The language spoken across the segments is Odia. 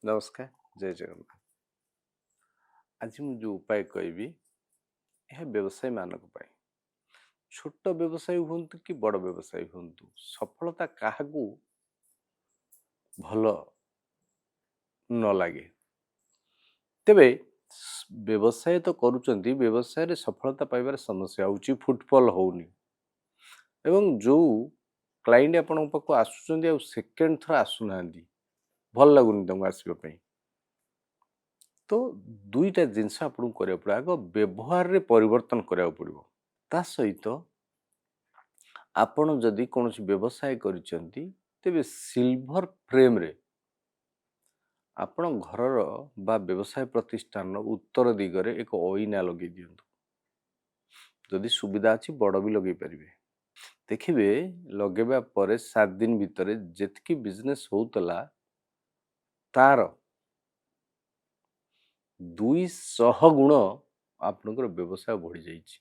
नमस्कार जय जगन्नाथ। आज ମୁଁ जो उपाय କହିବି ଏହା ବ୍ୟବସାୟୀ ମାନଙ୍କ ପାଇଁ। ଛୋଟ ବ୍ୟବସାୟୀ ହୁଅନ୍ତୁ କି ବଡ଼ ବ୍ୟବସାୟୀ ହୁଅନ୍ତୁ, ସଫଳତା କାହାକୁ ଭଲ ନ ଲାଗେ। ତେବେ ବ୍ୟବସାୟ ତ କରୁଛନ୍ତି, ବ୍ୟବସାୟରେ ସଫଳତା ପାଇବାରେ ସମସ୍ୟା ହେଉଛି, ଫୁଟଫଲ ହଉନି ଏବଂ ଯୋଉ କ୍ଲାଇଣ୍ଟ ଆପଣଙ୍କ ପାଖକୁ ଆସୁଛନ୍ତି ଆଉ ସେକେଣ୍ଡ ଥର ଆସୁନାହାନ୍ତି, ଭଲ ଲାଗୁନି ତାଙ୍କୁ ଆସିବା ପାଇଁ। ତ ଦୁଇଟା ଜିନିଷ ଆପଣଙ୍କୁ କରିବାକୁ ପଡ଼ିବ। ଆଗ ବ୍ୟବହାରରେ ପରିବର୍ତ୍ତନ କରିବାକୁ ପଡ଼ିବ। ତା ସହିତ ଆପଣ ଯଦି କୌଣସି ବ୍ୟବସାୟ କରିଛନ୍ତି, ତେବେ ସିଲଭର ଫ୍ରେମରେ ଆପଣ ଘରର ବା ବ୍ୟବସାୟ ପ୍ରତିଷ୍ଠାନର ଉତ୍ତର ଦିଗରେ ଏକ ଅଇନା ଲଗେଇ ଦିଅନ୍ତୁ। ଯଦି ସୁବିଧା ଅଛି ବଡ଼ ବି ଲଗେଇ ପାରିବେ। ଦେଖିବେ ଲଗେଇବା ପରେ 7 ଦିନ ଭିତରେ ଯେତିକି ବିଜନେସ୍ ହଉଥିଲା ତାର 200 ଗୁଣ ଆପଣଙ୍କର ବ୍ୟବସାୟ ବଢ଼ିଯାଇଛି।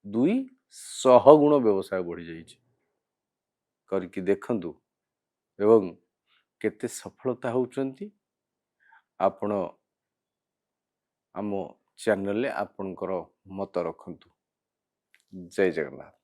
200 ଗୁଣ ବ୍ୟବସାୟ ବଢ଼ିଯାଇଛି। କରିକି ଦେଖନ୍ତୁ ଏବଂ କେତେ ସଫଳତା ହେଉଛନ୍ତି। ଆପଣ ଆମ ଚ୍ୟାନେଲରେ ଆପଣଙ୍କର ମତ ରଖନ୍ତୁ। ଜୟ ଜଗନ୍ନାଥ।